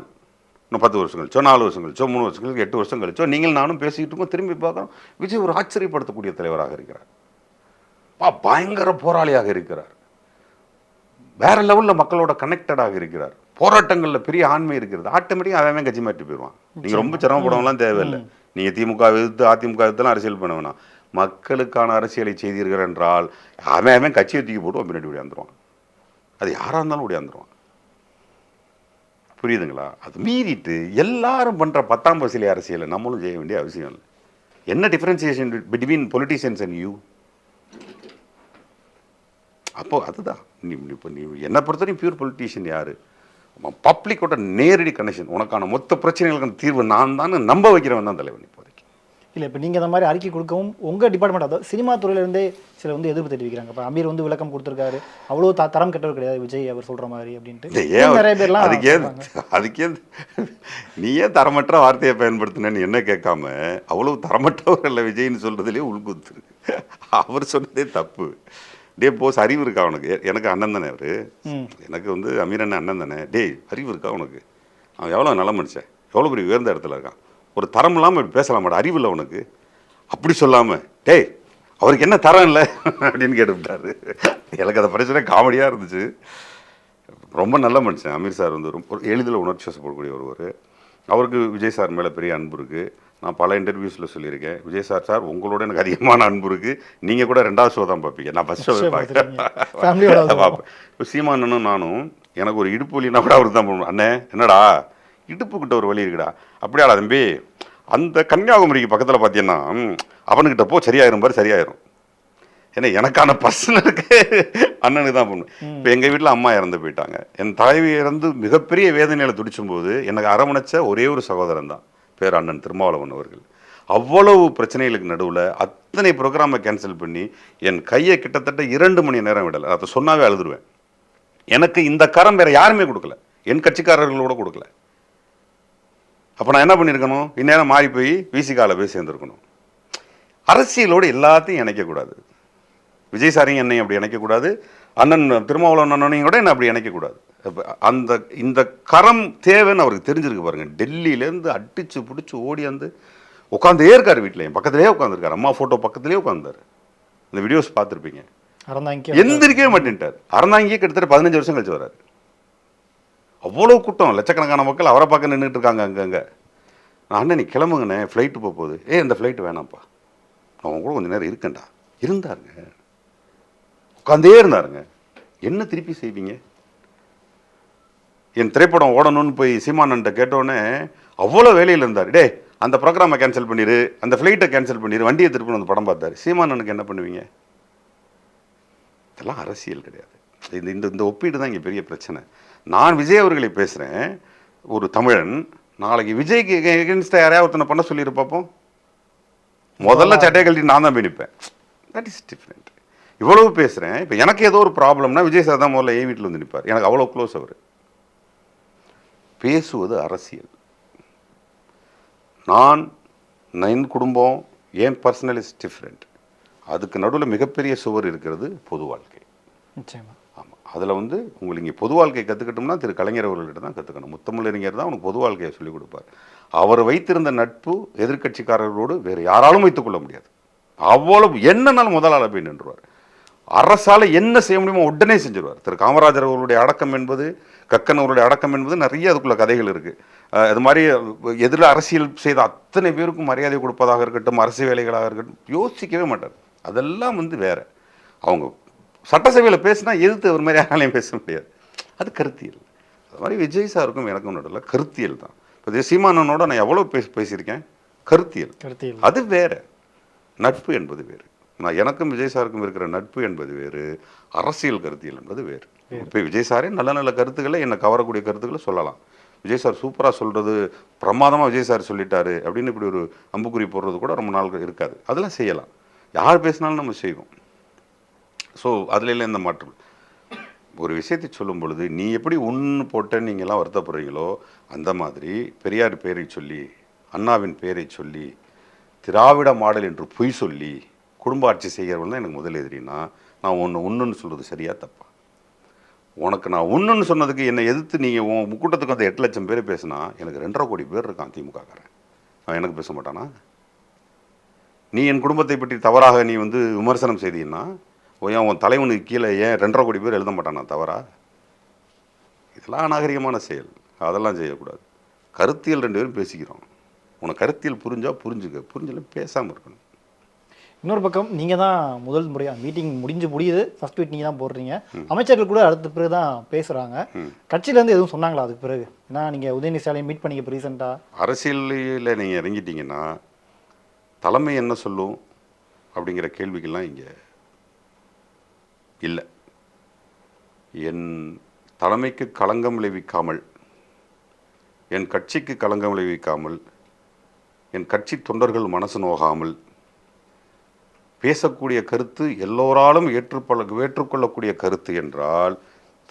இன்னும் 10 வருஷம் கழிச்சோ, 4 வருஷம் கழிச்சோ, 3 வருஷம் கழிச்சோ, 8 வருஷம் கழிச்சோ நீங்கள் நானும் பேசிக்கிட்டு இருக்கோம், திரும்பி பார்க்குறோம், விஜய் ஒரு ஆச்சரியப்படுத்தக்கூடிய தலைவராக இருக்கிறார். பயங்கர போராளியாக இருக்கிறார். வேற லெவலில் மக்களோட கனெக்டடாக இருக்கிறார். போராட்டங்களில் பெரிய ஆண்மை இருக்கிறது. ஆட்டோமேட்டிக்காக அவன் கட்சி மாற்றி போயிடுவான். நீங்கள் ரொம்ப சிரமப்படவெல்லாம் தேவையில்லை. நீங்கள் திமுக எதிர்த்து அதிமுக எதிர்த்துலாம் அரசியல் பண்ண வேணாம். மக்களுக்கான அரசியலை செய்தீர்கள் என்றால் அவன் கட்சியை தூக்கி போட்டு பின்னாடி ஓடியாந்துருவான். அது யாராக இருந்தாலும் ஓடியாந்துருவான். புரியுதுங்களா? அது மீறிட்டு எல்லாரும் பண்ணுற 10ஆம் பசிலே அரசியலை நம்மளும் செய்ய வேண்டிய அவசியம் இல்லை. என்ன differentiation between politicians and you? அப்போ அதுதான் இப்போ நீ என்னை பொறுத்தவரைக்கும் பியூர் பொலிட்டீஷியன் யார்? பப்ளிக்கோட நேரடி கனெக்ஷன், உனக்கான மொத்த பிரச்சனைகளுக்கான தீர்வு நான் தான் நம்ப வைக்கிறவன் தான் தலைவன் இப்போதைக்கு. இல்லை, இப்போ நீங்கள் இந்த மாதிரி அறிக்கை கொடுக்கவும் உங்கள் டிபார்ட்மெண்ட், அதாவது சினிமா துறையிலேருந்தே சில வந்து எதிர்ப்பு தெரிவிக்கிறாங்க. இப்போ அமீர் வந்து விளக்கம் கொடுத்துருக்காரு, அவ்வளோ தரம் கெட்டவர் கிடையாது விஜய் அவர் சொல்கிற மாதிரி அப்படின்ட்டு நிறைய பேர்லாம். அதுக்கே நீ ஏன் தரமற்ற வார்த்தையை பயன்படுத்தினேன்னு என்ன கேட்காம அவ்வளோ தரமற்றவர் இல்லை விஜய்னு சொல்கிறதுலேயே உள்குத்து. அவர் சொன்னதே தப்பு. டே போஸ், அறிவு இருக்கா உனக்கு? எனக்கு அண்ணன் தானே அவர், எனக்கு வந்து அமீர் அண்ணன் தானே. டேய் அறிவு இருக்கா உனக்கு? அவன் எவ்வளோ நல்ல மனுஷன், எவ்வளோ பெரிய உயர்ந்த இடத்துல இருக்கான், ஒரு தரம் இல்லாமல் இப்படி பேசலாமாடா, அறிவு இல்லை உனக்கு? அப்படி சொல்லாமல் டேய் அவருக்கு என்ன தரம் இல்லை அப்படின்னு கேட்டுவிட்டாரு. எனக்கு அதை பிரச்சனை காமெடியாக இருந்துச்சு. ரொம்ப நல்ல மனுஷன் அமீர் சார். வந்து ரொம்ப எளிதில் உணர்ச்சி வசப்படக்கூடிய ஒருவர். அவருக்கு விஜய் சார் மேலே பெரிய அன்பு இருக்குது. நான் பல இன்டர்வியூஸில் சொல்லியிருக்கேன், விஜய் சார் உங்களோட எனக்கு அதிகமான அன்பு இருக்குது. நீங்கள் கூட 2வது ஷோ தான் பார்ப்பீங்க, நான் ஃபஸ்ட் ஷோவே பார்க்குறேன். பார்ப்பேன். இப்போ சீமானனும் நானும் எனக்கு ஒரு இடுப்பு வலினா கூட அவருக்கு தான் போகணும். அண்ணே என்னடா இடுப்புக்கிட்ட ஒரு வலி இருக்குடா. அப்படியாடா தம்பி, அந்த கன்னியாகுமரிக்கு பக்கத்தில் பார்த்தீங்கன்னா அவனுக்கிட்ட போ சரியாயிரும் பாரு சரியாயிரும். ஏன்னா எனக்கான பர்சனலுக்கு அண்ணனுக்கு தான் பண்ணுவேன். இப்போ எங்கள் வீட்டில் அம்மா இறந்து போயிட்டாங்க. என் தலைவி இறந்து மிகப்பெரிய வேதனையில் துடிச்சும் போது எனக்கு அரவணைச்ச ஒரே ஒரு சகோதரன் தான், பேர் அண்ணன் திருமாவளவன் அவர்கள். அவ்வளவு பிரச்சனைகளுக்கு நடுவில் அத்தனை ப்ரோக்ராமை கேன்சல் பண்ணி என் கையை கிட்டத்தட்ட 2 மணி நேரம் விடலை. அதை சொன்னாவே அழுதுருவேன். எனக்கு இந்த கரம் வேற யாருமே கொடுக்கல, என் கட்சிக்காரர்களோட கொடுக்கல. அப்போ நான் என்ன பண்ணியிருக்கணும், இந்நேரம் மாறி போய் விசிகால போய் சேர்ந்துருக்கணும். அரசியலோடு எல்லாத்தையும் இணைக்கக்கூடாது. விஜய் சாரையும் என்னையும் அப்படி இணைக்கக்கூடாது, அண்ணன் திருமாவளவன் அண்ணனையும் கூட என்ன அப்படி இணைக்கக்கூடாது. அந்த இந்த கரம் தேவைன்னு அவருக்கு தெரிஞ்சிருக்கு பாருங்க. டெல்லியிலேருந்து அடிச்சு பிடிச்சி ஓடி வந்து உட்காந்தே இருக்காரு வீட்டில், என் பக்கத்துலேயே உட்காந்துருக்காரு. அம்மா ஃபோட்டோ பக்கத்துலேயே உட்காந்தாரு. இந்த வீடியோஸ் பார்த்துருப்பீங்க. எந்திரிக்கவே மாட்டேன்ட்டார். அறந்தாங்கியே கிட்டத்தட்ட 15 வருஷம் கழிச்சு வர்றாரு. அவ்வளோ கூட்டம், லட்சக்கணக்கான மக்கள் அவரை பார்க்க நின்றுட்டு இருக்காங்க அங்கங்கே. நான் அண்ணன் நீ கிளம்புங்கண்ணே, ஃப்ளைட்டு போகுது. இந்த ஃப்ளைட்டு வேணாம்ப்பா, அவங்க கூட கொஞ்சம் நேரம் இருக்கேன்டா. இருந்தாருங்க, உட்காந்தே இருந்தாருங்க. என்ன திருப்பி செய்வீங்க? என் திரைப்படம் ஓடணும்னு போய் சீமானன்ட்ட கேட்டோன்னே அவ்வளோ வேலையில் இருந்தார். டே அந்த ப்ரோக்ராமை கேன்சல் பண்ணிடு, அந்த ஃப்ளைட்டை கேன்சல் பண்ணிடு, வண்டியை திருப்பி அந்த படம் பார்த்தாரு. சீமானனுக்கு என்ன பண்ணுவீங்க? இதெல்லாம் அரசியல் கிடையாது. இந்த இந்த ஒப்பீடு தான் இங்கே பெரிய பிரச்சனை. நான் விஜய் அவர்களை பேசுகிறேன், ஒரு தமிழன். நாளைக்கு விஜய்க்கு எகென்ஸ்டாக யாரையா ஒருத்தனை பண்ண சொல்லிடு பார்ப்போம். முதல்ல சட்டையை கழட்டி நான் தான் போய் நிற்பேன். That is different. இவ்வளவு பேசுகிறேன். இப்போ எனக்கு ஏதோ ஒரு ப்ராப்ளம்னா விஜய் சார் தான் முதல்ல என் வீட்டில் வந்து நிற்பார். எனக்கு அவ்வளோ க்ளோஸ் அவர். பேசுவது அரசியல். நான் என் குடும்பம், என் பர்சனல் இஸ் டிஃப்ரெண்ட். அதுக்கு நடுவில் மிகப்பெரிய சுவர் இருக்கிறது பொது வாழ்க்கை. நிச்சயமா. ஆமாம், அதில் வந்து உங்களுக்கு இங்கே பொது வாழ்க்கை கற்றுக்கிட்டோம்னா திரு கலைஞர் அவர்கள்ட்ட தான் கற்றுக்கணும். முத்தமிழறிஞர் தான் அவனுக்கு பொது வாழ்க்கையை சொல்லிக் கொடுப்பார். அவர் வைத்திருந்த நட்பு எதிர்கட்சிக்காரர்களோடு வேறு யாராலும் வைத்துக்கொள்ள முடியாது. அவ்வளவு என்னன்னாலும் முதல் ஆளை போய் நின்றுவார். அரசால் என்ன செய்ய முடியுமோ உடனே செஞ்சிருவார். திரு காமராஜர் அவர்களுடைய அடக்கம் என்பது, கக்கன் அவருடைய அடக்கம் என்பது நிறைய அதுக்குள்ள கதைகள் இருக்குது. அது மாதிரி எதிரில் அரசியல் செய்த அத்தனை பேருக்கும் மரியாதை கொடுப்பதாக இருக்கட்டும், அரசு வேலைகளாக இருக்கட்டும், யோசிக்கவே மாட்டார். அதெல்லாம் வந்து வேற. அவங்க சட்டசபையில் பேசினா எதிர்த்து ஒரு மாதிரி யாராலையும் பேச முடியாது. அது கருத்தியல். அது மாதிரி விஜய் சாருக்கும் எனக்கும் நடுவில் கருத்தியல் தான். இப்போ சீமானனோட நான் எவ்வளோ பேசியிருக்கேன், கருத்தியல். அது வேற, நட்பு என்பது வேறு. நான் எனக்கும் விஜய் சாருக்கும் இருக்கிற நட்பு என்பது வேறு, அரசியல் கருத்தியல் என்பது வேறு. இப்போ விஜய் சாரே நல்ல நல்ல கருத்துக்களை, என்னை கவரக்கூடிய கருத்துக்களை சொல்லலாம். விஜய் சார் சூப்பராக சொல்கிறது, பிரமாதமாக விஜய் சார் சொல்லிட்டாரு அப்படின்னு இப்படி ஒரு அம்புக்குறி போடுறது கூட ரொம்ப நாள் இருக்காது. அதெல்லாம் செய்யலாம். யார் பேசினாலும் நம்ம செய்வோம். ஸோ அதில் எந்த மாற்றம். ஒரு விஷயத்தை சொல்லும் பொழுது நீ எப்படி ஒன்று போட்டேன்னு நீங்கள்லாம் வருத்தப்படுறீங்களோ, அந்த மாதிரி பெரியார் பேரை சொல்லி, அண்ணாவின் பேரை சொல்லி, திராவிட மாடல் என்று பொய் சொல்லி குடும்ப ஆட்சி செய்கிறவன் தான் எனக்கு முதல் எதிரினா, நான் ஒன்றுன்னு சொல்கிறது சரியா தப்பா? உனக்கு நான் ஒன்றுன்னு சொன்னதுக்கு என்னை எதிர்த்து நீங்கள் உன் முக்கூட்டத்துக்கு வந்து 8 லட்சம் பேர் பேசுனா, எனக்கு 2.5 கோடி பேர் இருக்கான் திமுககாரன். அவன் எனக்கு பேச மாட்டானா? நீ என் குடும்பத்தை பற்றி தவறாக நீ வந்து விமர்சனம் செய்தீங்கன்னா, ஏன் உன் தலைவனுக்கு கீழே ஏன் 2.5 கோடி பேர் எழுத மாட்டானா தவறா? இதெல்லாம் அநாகரிகமான செயல். அதெல்லாம் செய்யக்கூடாது. கருத்தியல் 2 பேரும் பேசிக்கிறோம். உனக்கு கருத்தியல் புரிஞ்சால் புரிஞ்சுக்க, புரிஞ்சலாம் பேசாமல் இருக்கணும். இன்னொரு பக்கம் நீங்கள் தான் முதல் முறையாக மீட்டிங் முடியுது, ஃபர்ஸ்ட் ட்வீட் நீங்கள் தான் போடுறீங்க. அமைச்சர்கள் கூட அடுத்த பிறகு தான் பேசுகிறாங்க. கட்சியிலேருந்து எதுவும் சொன்னாங்களா அதுக்கு பிறகு? ஏன்னா நீங்கள் உதயநிதி ஸ்டாலின் மீட் பண்ணிக்க ரீசெண்டாக. அரசியலில் நீங்கள் இறங்கிட்டீங்கன்னா தலைமை என்ன சொல்லும் அப்படிங்கிற கேள்விக்கெல்லாம் இங்கே இல்லை. என் தலைமைக்கு களங்கம் விளைவிக்காமல், என் கட்சிக்கு களங்கம் விளைவிக்காமல், என் கட்சி தொண்டர்கள் மனசு நோகாமல் பேசக்கூடிய கருத்து எல்லோராலும் ஏற்றுக்கொள்ளக்கூடிய கருத்து என்றால்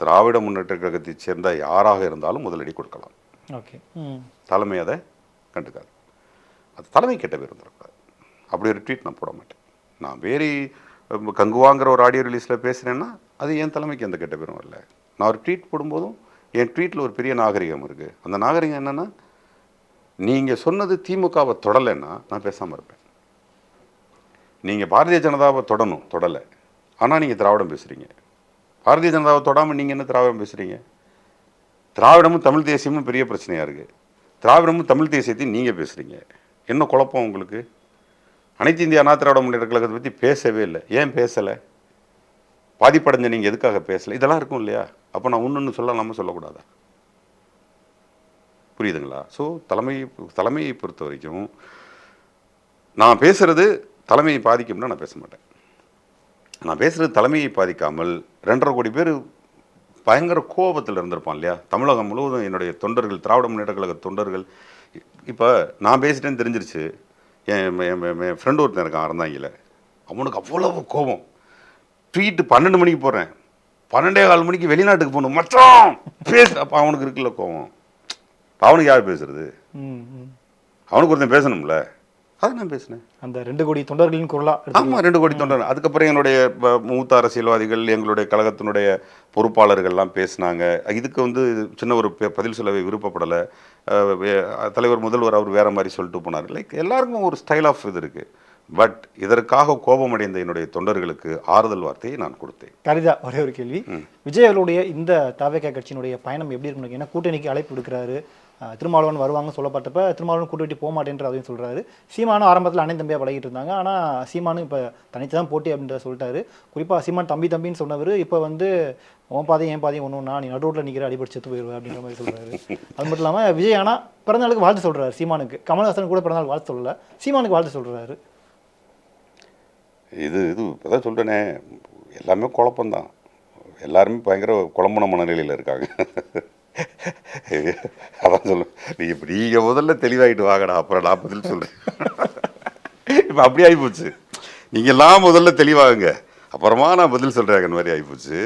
திராவிட முன்னேற்ற கழகத்தைச் சேர்ந்த யாராக இருந்தாலும் முதலடி கொடுக்கலாம். ஓகே, தலைமை அதை கண்டுக்காது. அது தலைமை கெட்ட பேர் வந்துடக்கூடாது. அப்படி ஒரு ட்வீட் நான் போட மாட்டேன். நான் வேறு கங்குவாங்கிற ஒரு ஆடியோ ரிலீஸில் பேசுகிறேன்னா அது என் தலைமைக்கு எந்த கெட்ட பேரும் வரல. நான் ஒரு ட்வீட் போடும்போதும் என் ட்வீட்டில் ஒரு பெரிய நாகரிகம் இருக்குது. அந்த நாகரிகம் என்னென்னா, நீங்கள் சொன்னது திமுகவை தொடலைன்னா நான் பேசாமல் இருப்பேன். நீங்கள் பாரதிய ஜனதாவை தொடலை, ஆனால் நீங்கள் திராவிடம் பேசுகிறீங்க. பாரதிய ஜனதாவை தொடாமல் நீங்கள் என்ன திராவிடம் பேசுகிறீங்க? திராவிடமும் தமிழ் தேசியமும் பெரிய பிரச்சனையாக இருக்குது. திராவிடமும் தமிழ் தேசியத்தையும் நீங்கள் பேசுகிறீங்க. என்ன குழப்பம் உங்களுக்கு? அனைத்து இந்திய அண்ணா திராவிட முன்னேற்ற கழகத்தை பற்றி பேசவே இல்லை. ஏன் பேசலை? பாதிப்படைஞ்ச நீங்கள் எதுக்காக பேசலை? இதெல்லாம் இருக்கும் இல்லையா? அப்போ நான் ஒன்று சொல்லலாமல் சொல்லக்கூடாதா? புரியுதுங்களா? ஸோ தலைமையை பொறுத்த வரைக்கும் நான் பேசுறது தலைமையை பாதிக்கும்னா நான் பேச மாட்டேன். நான் பேசுறது தலைமையை பாதிக்காமல் 2.5 கோடி பேர் பயங்கர கோபத்தில் இருந்திருப்பான் இல்லையா? தமிழகம் முழுவதும் என்னுடைய தொண்டர்கள், திராவிட முன்னேற்ற கழக தொண்டர்கள். இப்போ நான் பேசிட்டேன்னு தெரிஞ்சிருச்சு. என் ஃப்ரெண்டு ஒருத்தன் இருக்கான் அறந்தாங்கில. அவனுக்கு அவ்வளவு கோபம். ட்வீட்டு 12 மணிக்கு போடுறேன். 12:15 மணிக்கு வெளிநாட்டுக்கு போகணும் மச்சான் பேசு. அப்போ அவனுக்கு இருக்குல்ல கோபம். அவனுக்கு யார் பேசுறது? அவனுக்கு ஒருத்தன் பேசணும்ல. அதை நான் பேசினேன். அந்த 2 கோடி தொண்டர்களின் குரலா? ஆமாம், 2 கோடி தொண்டர். அதுக்கப்புறம் என்னுடைய மூத்த அரசியல்வாதிகள், எங்களுடைய கழகத்தினுடைய பொறுப்பாளர்கள்லாம் பேசினாங்க. இதுக்கு வந்து சின்ன ஒரு பதில் சொல்லவே விருப்பப்படலை. தலைவர் முதல்வர் அவர் வேற மாதிரி சொல்லிட்டு போனார். லைக் எல்லாருக்கும் ஒரு ஸ்டைல் ஆஃப் இது இருக்குது. பட் இதற்காக கோபமடைந்த என்னுடைய தொண்டர்களுக்கு ஆறுதல் வார்த்தையை நான் கொடுத்தேன். கரிதா, ஒரே ஒரு கேள்வி. விஜய் அவர்களுடைய இந்த தாவேகா கட்சியினுடைய பயணம் எப்படி இருக்கும்? ஏன்னா கூட்டணிக்கு அழைப்பு விடுக்கிறாரு. திருமாவளவன் வருவாங்கன்னு சொல்லப்பட்டப்ப திருமாவளவன் கூட்டி போக மாட்டேன்ற அதையும் சொல்கிறாரு. சீமானும் ஆரம்பத்தில் அண்ணன் தம்பியாக பழகிட்டு இருந்தாங்க. ஆனால் சீமானு இப்போ தனித்து தான் போட்டி அப்படின்ற சொல்லிட்டாரு. குறிப்பாக சீமான் தம்பின்னு சொன்னவர் இப்போ வந்து உன் பாதையும் என் பாதையும் ஒன்றுனா நீ நடுரோட்டில் நிற்கிற அடிபடி செத்து போயிடுவேன் அப்படின்ற மாதிரி சொல்கிறாரு. அது மட்டும் இல்லாமல் விஜய் ஆனால் பிறந்தநாளுக்கு வாழ்த்து சொல்கிறாரு சீமானுக்கு. கமல்ஹாசன் கூட பிறந்தநாள் வாழ்த்து சொல்லலை, சீமானுக்கு வாழ்த்து சொல்கிறாரு. இது இப்போதான் சொல்கிறேனே, எல்லாமே குழப்பம்தான். எல்லாருமே பயங்கர குழம்புன மனநிலையில் இருக்காங்க. அதான் சொல்லுவேன், நீங்கள் முதல்ல தெளிவாகிட்டு வாங்கடா, அப்புறம் நான் பதில் சொல்கிறேன். இப்போ அப்படி ஆகிப்போச்சு. நீங்கள் எல்லாம் முதல்ல தெளிவாகுங்க, அப்புறமா நான் பதில் சொல்கிறேன் மாதிரி ஆகிப்போச்சு.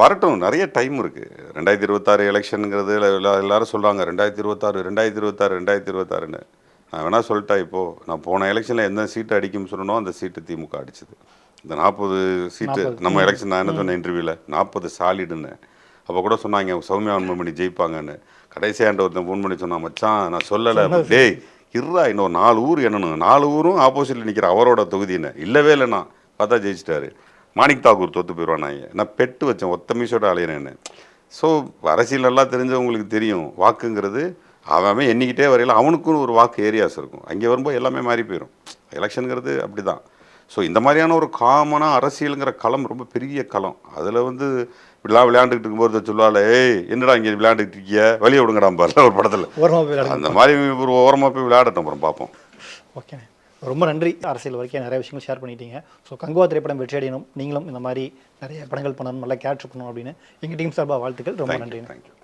வரட்டும், நிறைய டைம் இருக்குது. 2026 எலெக்ஷனுங்கிறது எல்லாரும் சொல்கிறாங்க 2026 நான் வேணால் சொல்லிட்டேன். இப்போது நான் போன எலெக்ஷனில் எந்த சீட்டு அடிக்கும்னு சொன்னோம், அந்த சீட்டு திமுக அடிச்சது. இந்த 40 சீட்டு நம்ம எலெக்ஷன் நான் என்ன சொன்னேன் இன்டர்வியூவில் 40 சாலிடுன்னு. அப்போ கூட சொன்னாங்க சௌமியா அன்புமணி ஜெயிப்பாங்கன்னு. கடைசியாண்ட ஒருத்தன் ஃபோன் பண்ணி சொன்னான், மச்சான் நான் சொல்லலை, டேய் இருறா இன்னும் 4 ஊர் என்னன்னு, 4 ஊரும் ஆப்போசிட்டில் நிற்கிற அவரோட தொகுதின்னு. இல்லவே இல்லைண்ணா, பார்த்தா ஜெயிச்சிட்டாரு. மாணிக் தாக்கூர் தோற்று போயிடுவான். நான் பெட்டு வச்சேன், ஒத்த மீசோட அலையிறேன்னு. ஸோ அரசியல் நல்லா தெரிஞ்சவங்களுக்கு தெரியும், வாக்குங்கிறது அவன் எண்ணிக்கிட்டே வரையில அவனுக்குன்னு ஒரு வாக்கு ஏரியாஸ் இருக்கும். அங்கே வரும்போது எல்லாமே மாறி போயிடும். எலெக்ஷனுங்கிறது அப்படி தான். ஸோ இந்த மாதிரியான ஒரு காமனாக அரசியலுங்கிற களம் ரொம்ப பெரிய களம். அதில் வந்து இப்படிலாம் விளையாண்டுக்கிட்டு இருக்கும்போது சொல்லுவாள், ஏய் என்னடா இங்கே விளையாண்டுக்கிட்டு இருக்கிய, வெளியே விடுங்கடாம்பார்ல ஒரு படத்தில். அந்த மாதிரி ஒரு ஓரமாக போய் விளையாடட்டும், அப்புறம் பார்ப்போம். ஓகே, ரொம்ப நன்றி. அரசியல் வரைக்கும் நிறைய விஷயங்கள் ஷேர் பண்ணிட்டீங்க. ஸோ கங்குவா திரைப்படம் வெற்றி அடையணும், நீங்களும் இந்த மாதிரி நிறைய படங்கள் பண்ணணும், நல்லா கேட்ச் பண்ணணும் அப்படின்னு எங்கள் டீம் சார்பாக வாழ்த்துக்கள். ரொம்ப நன்றி. தேங்க்யூ.